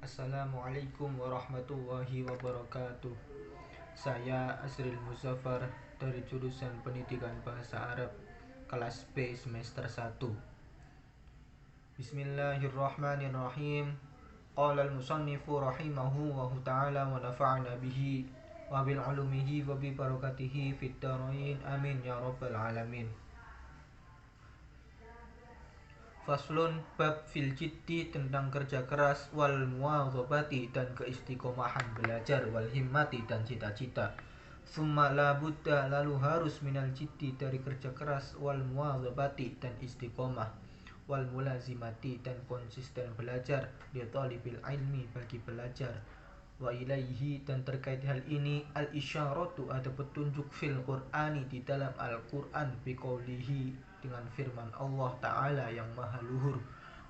Assalamualaikum warahmatullahi wabarakatuh. Saya Asril Muzaffar dari jurusan Pendidikan Bahasa Arab kelas B semester 1. Bismillahirrahmanirrahim. Qala al-musannifu rahimahullahu ta'ala wa nafa'na bihi wa bil ulumihi wa bi barakatihi fid dharain amin ya rabbal alamin. Faslun bab fil jiddi tentang kerja keras wal muwadhabati dan keistiqomahan belajar wal himmati dan cita-cita. Summa la budda lalu harus minal jiddi dari kerja keras wal muwadhabati dan istiqomah wal mulazimati dan konsisten belajar li talibil ilmi bagi belajar. Wa ilaihi dan terkait hal ini al isyaratu ada petunjuk fil qur'ani di dalam Al-Qur'an biqaulihi dengan firman Allah Ta'ala yang maha luhur,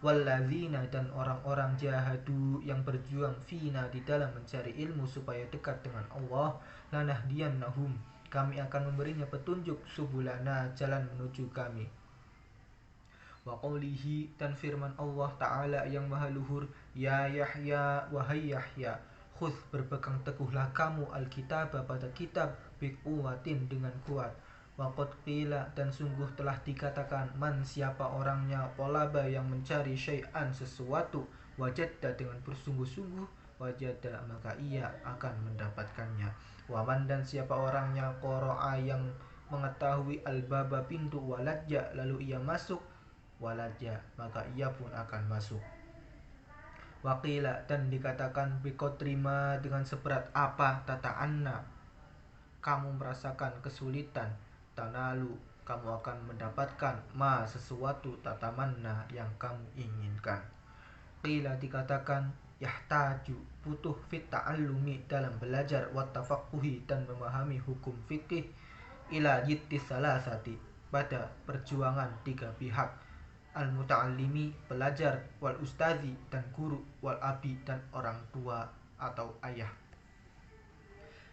walladzina dan orang-orang jahadu yang berjuang fina di dalam mencari ilmu supaya dekat dengan Allah, lanahdiyannahum kami akan memberinya petunjuk subulana jalan menuju kami. Wa qawlihi dan firman Allah Ta'ala yang maha luhur, ya Yahya wahai Yahya khudh berpegang teguhlah kamu alkitab pada kitab biquwatin dengan kuat. Waqad qila dan sungguh telah dikatakan man siapa orangnya qalaba yang mencari syai'an sesuatu wajadda dengan bersungguh-sungguh wajada maka ia akan mendapatkannya. Waman dan siapa orangnya qara'a yang mengetahui albaba pintu waladja lalu ia masuk waladja maka ia pun akan masuk. Waqila dan dikatakan biqadrima dengan seberat apa tata'anna kamu merasakan kesulitan tanalu kamu akan mendapatkan ma sesuatu tatamanna yang kamu inginkan. Qila dikatakan yahtaju butuh fit ta'allumi dalam belajar wa tafaqquhi dan memahami hukum fikih ila jittis salasati pada perjuangan tiga pihak al-muta'allimi pelajar wal ustazi dan guru wal abi dan orang tua atau ayah.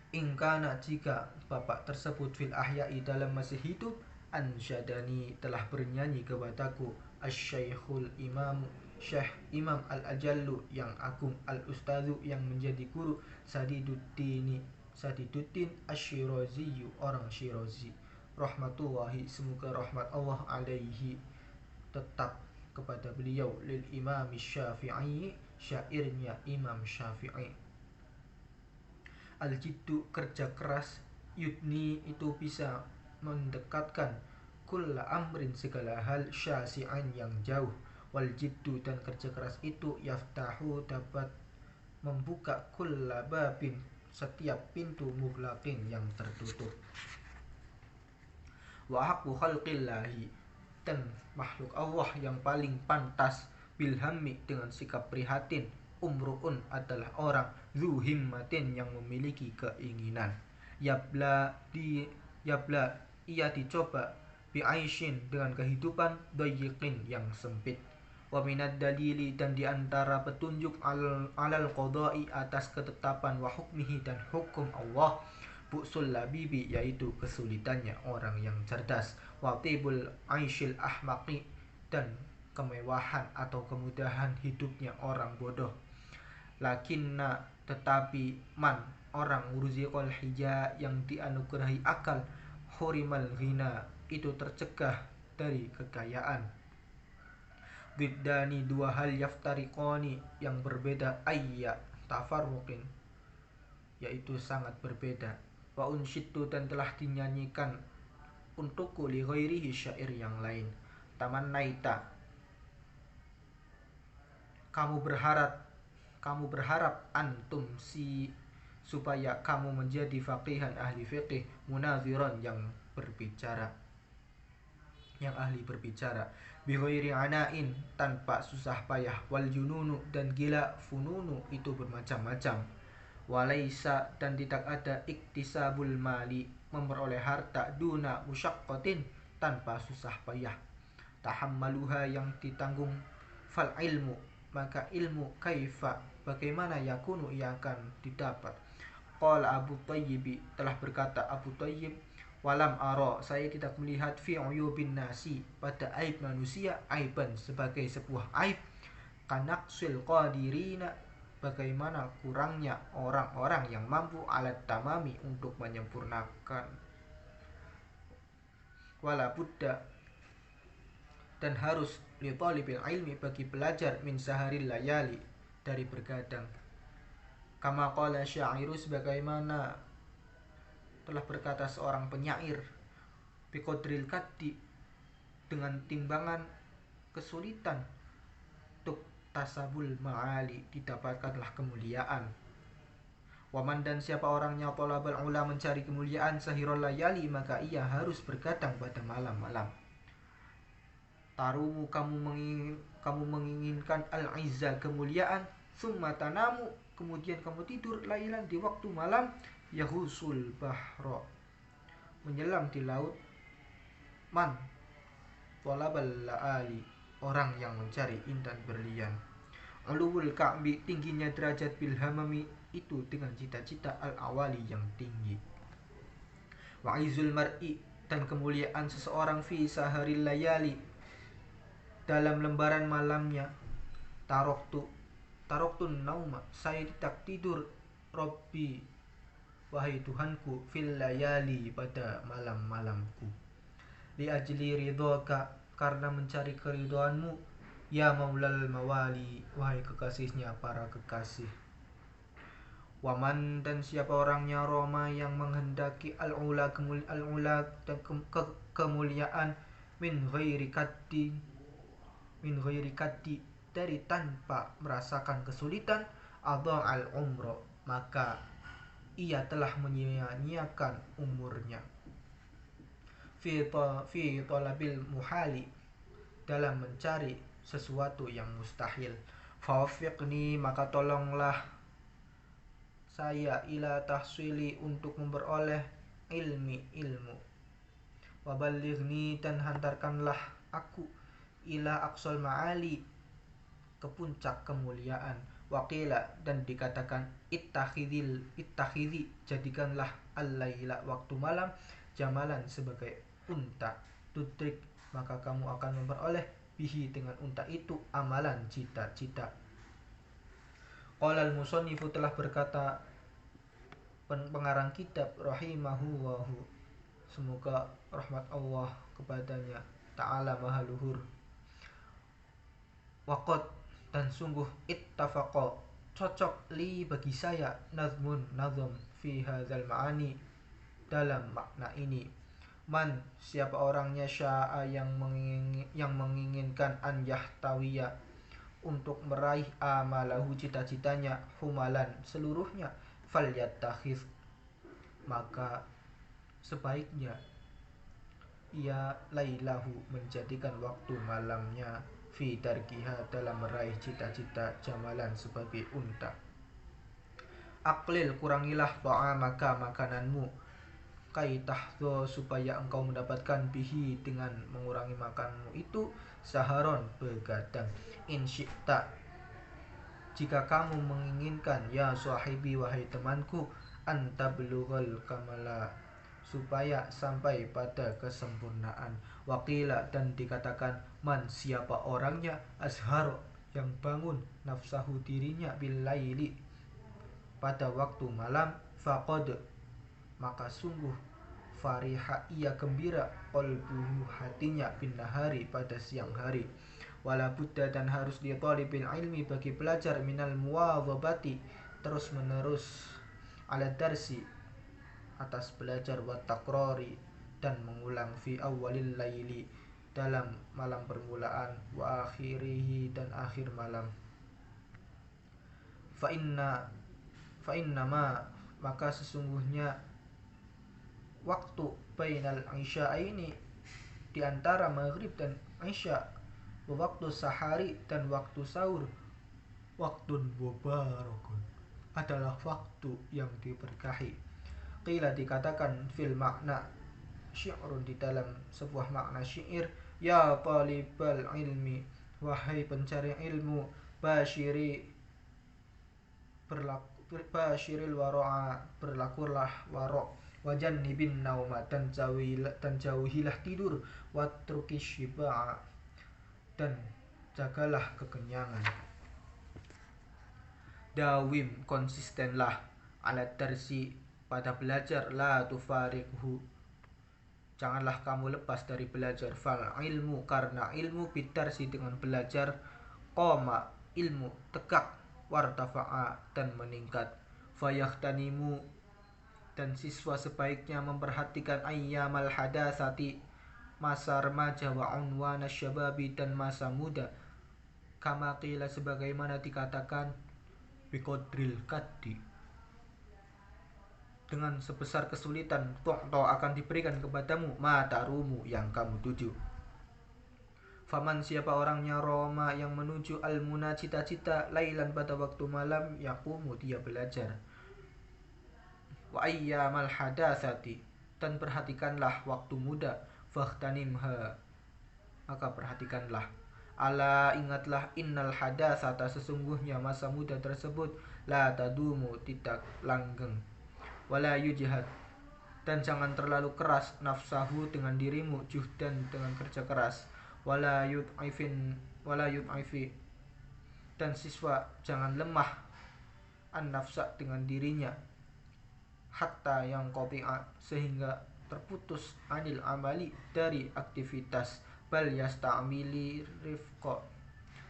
Ingkana jika bapak tersebut fil ahya'i dalam masih hidup ansyadani telah bernyanyi kepadaku asyaikhul imam syekh imam al-ajallu yang agung al-ustazu yang menjadi guru Sadiduddin Asy-Syirazi orang Syirazi rahmatullahi semoga rahmat Allah alaihi tetap kepada beliau lil imam Syafi'i syairnya Imam Syafi'i. Al-jiddu kerja keras yudni itu bisa mendekatkan kulla amrin segala hal syasi'an yang jauh wal jiddu dan kerja keras itu yaftahu dapat membuka kulla babin setiap pintu mughlaqin yang tertutup. Wa haqqu khalqillahi dan makhluk Allah yang paling pantas bilhammi dengan sikap prihatin umruun adalah orang zuhimmatin yang memiliki keinginan yabla ia dicoba bi'aishin dengan kehidupan dayiqin yang sempit wa minad dalili dan diantara petunjuk alal qada'i atas ketetapan wa hukmihi dan hukum Allah bu'sul labibi yaitu kesulitannya orang yang cerdas wa tibul aishil ahmaqi dan kemewahan atau kemudahan hidupnya orang bodoh. Lakinna tetapi man orang urziqal hija yang dianugerahi akal hurimal ghina itu tercegah dari kekayaan. Biddani dua hal yaftariqani yang berbeda ayya tafarruqin yaitu sangat berbeda. Wa unsyidtu dan telah dinyanyikan untukku li ghairihi syair yang lain. Tamannaita kamu berharap antum si supaya kamu menjadi faqihan ahli fiqih munaziran yang ahli berbicara bi ghairi anain tanpa susah payah wal jununu dan gila fununu itu bermacam-macam walaisa dan tidak ada iktisabul mali memperoleh harta duna musyaqqatin tanpa susah payah tahammaluha yang ditanggung fal ilmu maka ilmu kaifa bagaimana yakunu ia akan didapat. Qala Abu Thayyib telah berkata Abu Thayyib walam ara saya tidak melihat fi uyubin nasi pada aib manusia aiban sebagai sebuah aib kanaqsil qadirina bagaimana kurangnya orang-orang yang mampu alat tamami untuk menyempurnakan. Wala buddha, dan harus li talibil ilmi, bagi pelajar, min saharil layali, dari bergadang. Kama qala syairu, sebagaimana telah berkata seorang penyair, biqadril kaddi, dengan timbangan kesulitan, tuk tasabul ma'ali, didapatkanlah kemuliaan. Waman, dan siapa orangnya tolabal ula, mencari kemuliaan, sahirul layali, maka ia harus bergadang pada malam-malam. Tarumu, kamu menginginkan al-izza, kemuliaan, summa tanamu, kemudian kamu tidur, lailan, di waktu malam, yahusul bahro, menyelam di laut. Man tolabal la'ali, orang yang mencari intan berlian. Uluwul ka'bi, tingginya derajat, bilhamami, itu dengan cita-cita, al-awali, yang tinggi. Wa'izul mar'i, dan kemuliaan seseorang, fi saharil layali, dalam lembaran malamnya. Taroktun nauma, saya tidak tidur, Robbi, wahai Tuhanku, fil layali, pada malam-malamku. Li ajli ridhoka, karena mencari keridhoanmu, ya maulal mawali, wahai kekasihnya para kekasih. Waman, dan siapa orangnya Roma, yang menghendaki al-ula, dan kemuliaan, min ghairi kaddi, dari tanpa merasakan kesulitan, adha al-umro, maka ia telah menyia-nyiakan umurnya. Fi talabil muhali, dalam mencari sesuatu yang mustahil. Fawaffiqni, maka tolonglah saya, ila tahsili, untuk memperoleh ilmu. Waballighni, dan hantarkanlah aku, ila aqsal ma'ali, ke puncak kemuliaan. Waqila, dan dikatakan, ittakhidhi, jadikanlah al-laila, waktu malam, jamalan, sebagai unta. Tudrik, maka kamu akan memperoleh, bihi, dengan unta itu, amalan, cita-cita. Qala al-musannifu, telah berkata pengarang kitab, rahimahullahu, semoga rahmat Allah kepadanya, ta'ala maha luhur. Waqad, dan sungguh, ittafaqa, cocok, li, bagi saya, nazm, fi hadzal ma'ani, dalam makna ini. Man, siapa orangnya, sya'a, yang menginginkan, an yahtawiya, untuk meraih, amalahu, cita-citanya, humalan, seluruhnya, falyattakhidh, maka sebaiknya ia lailahu, menjadikan waktu malamnya, fi darkiha, dalam meraih cita-cita, jamalan, sebagai unta. Aqlil, kurangilah, ta'amaka, makananmu, kai tahdho, supaya engkau mendapatkan, bihi, dengan mengurangi makanmu itu, saharon, begadang. In syi'ta, jika kamu menginginkan, ya sahibi, wahai temanku, anta belughal kamala, supaya sampai pada kesempurnaan. Waqila, dan dikatakan, man, siapa orangnya, azhar, yang bangun, nafsahu, dirinya, bil laili, pada waktu malam, faqad, maka sungguh, fariha, ia gembira, qalbuhu, hatinya, bin nahari, pada siang hari. Wala buddha, dan harus li talibil ilmi, bagi pelajar, minal muwadhabati, terus menerus, ala darsi, atas belajar, wa takrori, dan mengulang, fi awalil laili, dalam malam permulaan, wa akhirihi, dan akhir malam. Fa innama, maka sesungguhnya, waktu bainal isya'aini, di antara maghrib dan isya, waktu sahari, dan waktu sahur, waktun mubarakun, adalah waktu yang diberkahi. Qila, dikatakan, fil makna, syi'run, di dalam sebuah makna syair, ya talibal ilmi, wahai pencari ilmu, bashiril wara'a, berlakulah wara', wajannibin nauma, dan jauhilah tidur, watrukish shiba'a, dan jagalah kekenyangan. Dawim, konsistenlah, ala darsi, pada belajar, la tufariqhu, janganlah kamu lepas dari belajar. Fal ilmu, karena ilmu, bidarsi, dengan belajar, qoma, ilmu tegak, wartafa'a, dan meningkat. Fayahtanimu, dan siswa sebaiknya memperhatikan ayyamal hadasati, masa remaja, wa unwana syababi, dan masa muda. Kama qila, sebagaimana dikatakan, biqadril kaddi, dengan sebesar kesulitan, tu'to, akan diberikan kepadamu, ma tarumu, yang kamu tuju. Faman, siapa orangnya, roma, yang menuju, almuna, cita-cita, lailan, pada waktu malam, yaqumu, dia belajar. Wa ayyamal hadasati, dan perhatikanlah waktu muda, faghtanimha, maka perhatikanlah. Ala, ingatlah, innal hadasata, sesungguhnya masa muda tersebut, la tadumu, tidak langgeng. Wala yujhad, dan jangan terlalu keras, nafsahu, dengan dirimu, juhdan, dengan kerja keras. Wala yud'ifi, dan siswa jangan lemah, an nafsa, dengan dirinya, hatta yang qati'a, sehingga terputus, anil amali, dari aktivitas. Bal yasta'mili rifqa,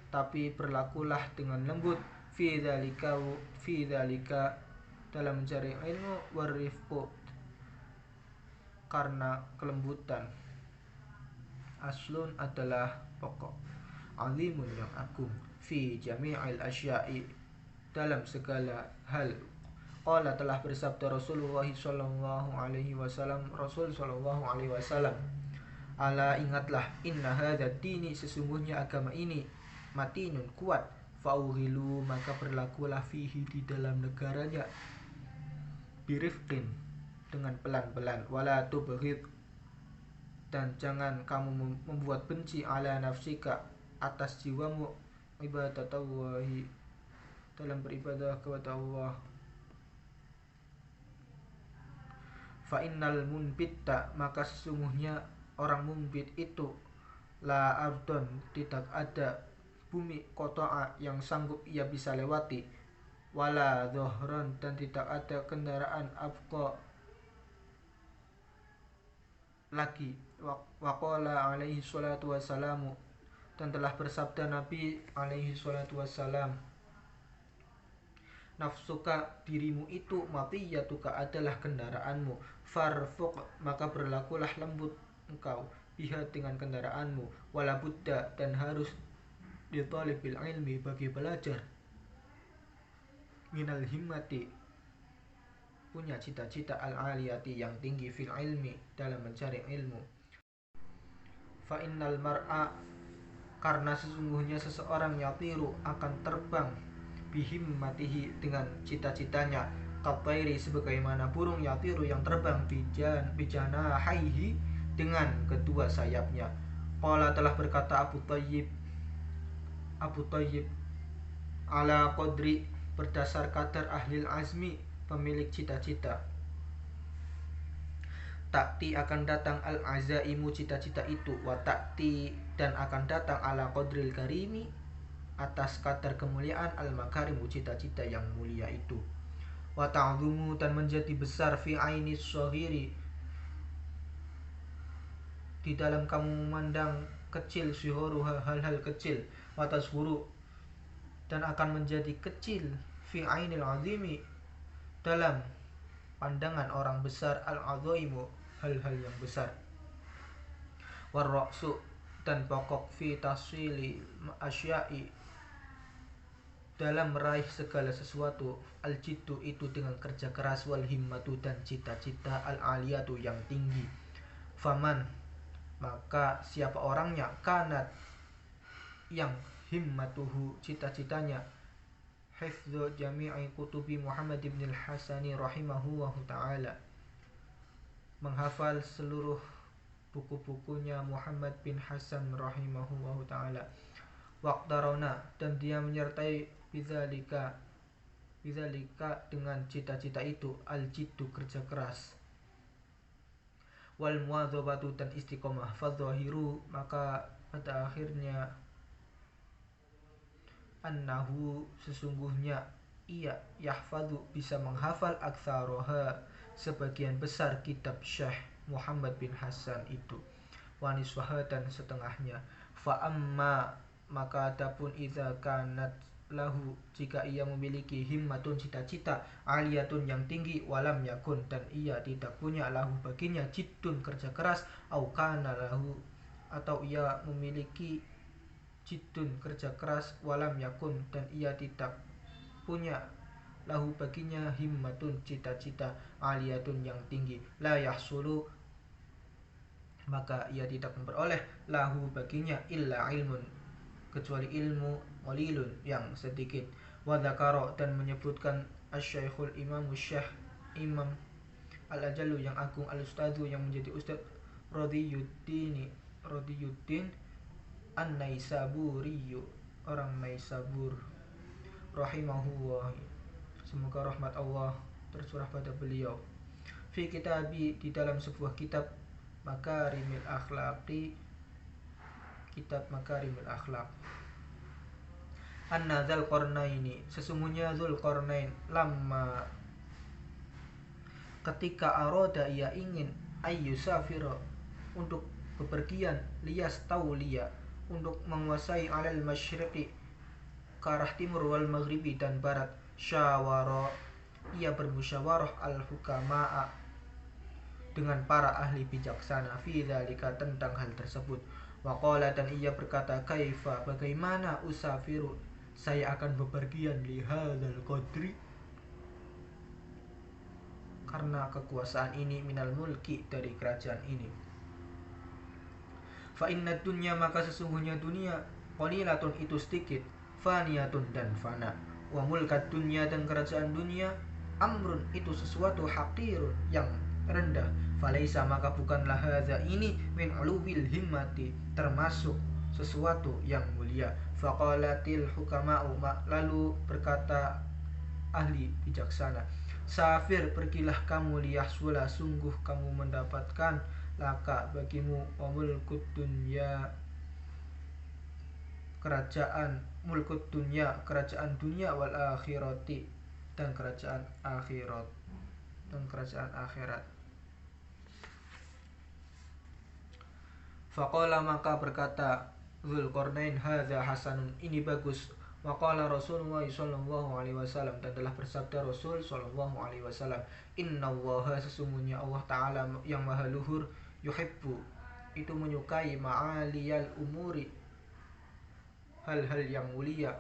tapi berlakulah dengan lembut, fi dzalika, dalam mencari ilmu, warifqu, karena kelembutan. Aslun, adalah pokok, azimun, yang agung, fi jami'il asya'i, dalam segala hal. Qala, telah bersabda Rasulullah sallallahu alaihi wasallam, Rasul sallallahu alaihi wasallam, ala, ingatlah, inna hadzal dini, sesungguhnya agama ini, matinun, kuat, faughilu, maka berlakulah, fihi, di dalam negaranya, birifqin, dengan pelan-pelan, wala tubghid, dan jangan kamu membuat benci, ala nafsika, atas jiwamu, ibadatallahi, dalam beribadah kepada Allah. Fa innal munbitta, maka sesungguhnya orang munbit itu, la ardon, tidak ada bumi, kotoa, yang sanggup ia bisa lewati, wala dhohron, dan tidak ada kendaraan, abqa, lagi. Waqala alaihi salatu wassalamu, dan telah bersabda Nabi alaihi salatu wassalam, nafsuka, dirimu itu, matiyatuka, adalah kendaraanmu, farfuq, maka berlakulah lembut engkau, biha, dengan kendaraanmu, wala budda, dan harus, li thalibil ilmi, bagi belajar, minal himmati, punya cita-cita, al-aliyati, yang tinggi, fil ilmi, dalam mencari ilmu. Fa innal mar'a, karena sesungguhnya seseorang, yatiru, akan terbang, bihimmatihi, dengan cita-citanya, katairi, sebagaimana burung, yatiru, yang terbang, bijanahaihi, dengan kedua sayapnya. Qala, telah berkata Abu Thayyib, ala qadri, berdasar kadar, ahlil azmi, pemilik cita-cita. Takti, akan datang, al-azaimu, cita-cita itu, wa takti, dan akan datang, ala qadril karimi, atas kadar kemuliaan, al-makarimu, cita-cita yang mulia itu. Wa ta'dhumu, dan menjadi besar, fi aini shaghiri, di dalam kamu memandang kecil, syuhuruha, hal-hal kecil, wa tashuru, dan akan menjadi kecil, fi ainil azimi, dalam pandangan orang besar, al-azaimu, hal-hal yang besar. War-ra'su, dan pokok, fi taswili asya'i, dalam meraih segala sesuatu, al-jiddu, itu dengan kerja keras, wal himmatu, dan cita-cita, al-aliyatu, yang tinggi. Faman, maka siapa orangnya, kanat, yang himmatuhu, cita-citanya, hifdzu jami'i kutubi Muhammad ibn al-Hasani rahimahullahu ta'ala, menghafal seluruh buku-bukunya Muhammad bin Hasan rahimahullahu ta'ala. Waqtarona, dan dia menyertai bidzalika, dengan cita-cita itu, al-jiddu, kerja keras, wal muwadzabatu, dan istiqomah, fadzahiru, maka pada akhirnya, annahu, sesungguhnya, ia yahfadhu bisa menghafal aktsaroha sebagian besar kitab Syekh Muhammad bin Hasan itu, waniswaha dan setengahnya. Fa amma maka adapun idza kanat lahu jika ia memiliki himmatun cita-cita aliyatun yang tinggi walam yakun dan ia tidak punya lahu baginya jiddun kerja keras au kana lahu atau ia memiliki jiddun kerja keras walam yakun dan ia tidak punya lahu baginya himmatun cita-cita aliyatun yang tinggi la yahsulu maka ia tidak memperoleh lahu baginya illa ilmun kecuali ilmu qalilun yang sedikit. Wa dzakara dan menyebutkan asy-syaikhul imamu syekh imam al-ajallu yang agung al-ustadzu yang menjadi ustaz Radiyuddin An-Naisaburi orang Naisabur rahimahullah, semoga rahmat Allah tercurah pada beliau, fi kitabi di dalam sebuah kitab Makarimil Akhlaqi, kitab Makarimil Akhlaq, anna Dzulqarnaini sesungguhnya Dzulqarnain lamma ketika aroda ia ingin ayyusafira untuk bepergian liyas tauliya untuk menguasai alal masyriqi ke arah timur wal maghribi dan barat, syawara ia bermusyawarah al hukama'a dengan para ahli bijaksana fi dzalika tentang hal tersebut. Waqala dan ia berkata kaifa bagaimana usafiru saya akan bepergian li hadzal qadri karena kekuasaan ini minal mulki dari kerajaan ini. Fa inna dunya maka sesungguhnya dunia qalilatun itu sedikit, faniyatun dan fana, wa mulkat dunya dan kerajaan dunia amrun itu sesuatu haqirun yang rendah, falaisa maka bukanlah hadza ini min ulubil himmati termasuk sesuatu yang mulia. Faqalatil hukama'u lalu berkata ahli bijaksana, safir pergilah kamu liyahsula sungguh kamu mendapatkan laka bagimu wa mulkud dunya kerajaan mulkud dunya kerajaan dunia wal akhirati dan kerajaan akhirat. Faqala maka berkata Dzulqarnain hadza hasanun ini bagus. Waqala Rasulullah sallallahu alaihi wasallam dan telah bersabda Rasul sallallahu alaihi wasallam, innallaha sesungguhnya Allah taala yang maha luhur yuhibbu itu menyukai ma'aliyal umuri hal-hal yang mulia,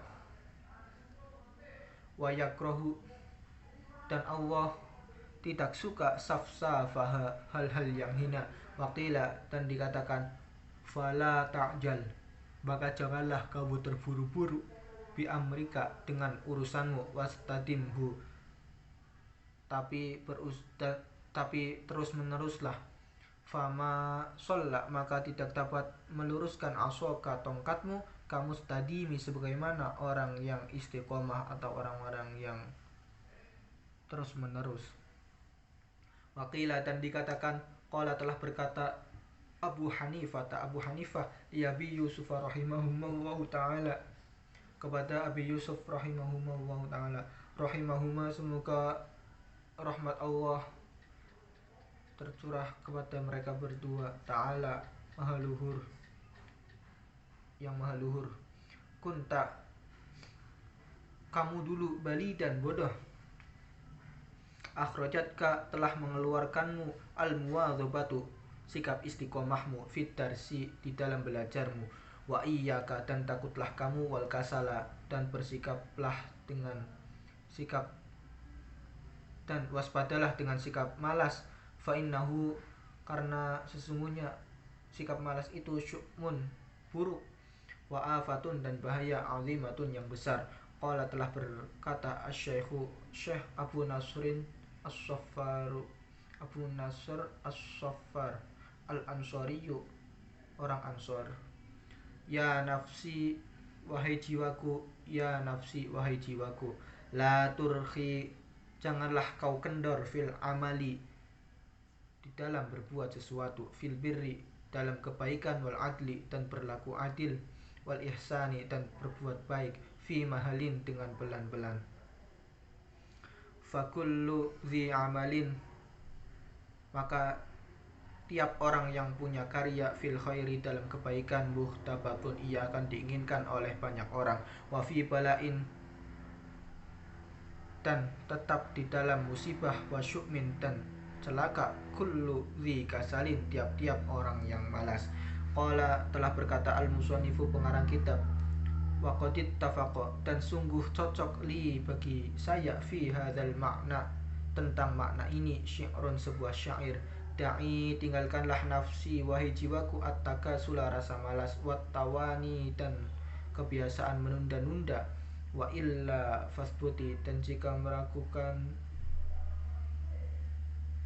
wa yakrahu dan Allah tidak suka safsafaha hal-hal yang hina. Waqila dan dikatakan fala ta'jal maka janganlah kamu terburu-buru bi amrika dengan urusanmu wastadimhu tapi terus meneruslah. Fama sholla maka tidak dapat meluruskan asoka tongkatmu kamu stadimi sebagaimana orang yang istiqomah atau orang-orang yang terus menerus. Waqila dan dikatakan qala telah berkata Abu Hanifah ya Abi Yusuf rahimahumullah ta'ala kepada Abi Yusuf rahimahumullah ta'ala rahimahumah semoga rahmat Allah tercurah kepada mereka berdua ta'ala maha luhur yang maha luhur, kunta kamu dulu bali dan bodoh, akhrajatka telah mengeluarkanmu al-muwadzabatu sikap istiqomahmu fit darsi di dalam belajarmu, wa iyyaka dan takutlah kamu wal kasala dan bersikaplah dengan sikap dan waspadalah dengan sikap malas, fa innahu karena sesungguhnya sikap malas itu syu'mun buruk, wa afatun dan bahaya azimatun yang besar. Qala telah berkata asy-syaikhu Syekh Abu Nasrin As-Saffar Al-Ansariyu orang Ansor, ya nafsi wahai jiwaku, ya nafsi wahai jiwaku, la turhi janganlah kau kendor fil amali di dalam berbuat sesuatu, fil birri dalam kebaikan, wal adli dan berlaku adil, wal ihsani dan berbuat baik, fi mahalin dengan belan-belan. Fakullu dzi amalin, maka tiap orang yang punya karya fil khairi dalam kebaikan muhtabatun, ia akan diinginkan oleh banyak orang. Wa fi balain, dan tetap di dalam musibah, wa syu'min, dan celaka kullu dzi kasalin, tiap-tiap orang yang malas. Qala, telah berkata al-musannifu pengarang kitab, wa qadit tafaqa, dan sungguh cocok li bagi saya fi hadzal makna, tentang makna ini, syi'run, sebuah syair. Da'i, tinggalkanlah nafsi, wahai jiwaku, at-takasula, rasa malas, wat tawani, dan kebiasaan menunda-nunda, wa illa fasbuti, dan jika meragukan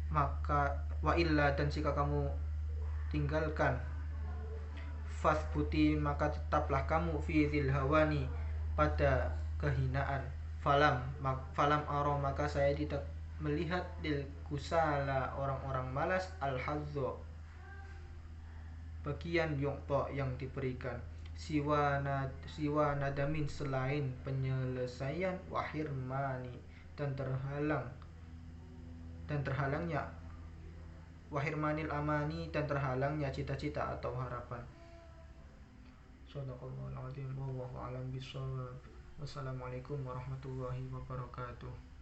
maka wa illa, dan jika kamu tinggalkan, fasbuti, maka tetaplah kamu fi dzil hawani, pada kehinaan. Falam aro, maka saya tidak melihat lil kusala, orang-orang malas, al hazzo, bagian yongto yang diberikan, siwa nadamin, selain penyelesaian, wahirmani, dan terhalangnya wahirmanil amani, dan terhalangnya cita-cita atau harapan. Shadaqallahul azim, wallahu a'lam bishawab. Wassalamualaikum warahmatullahi wabarakatuh.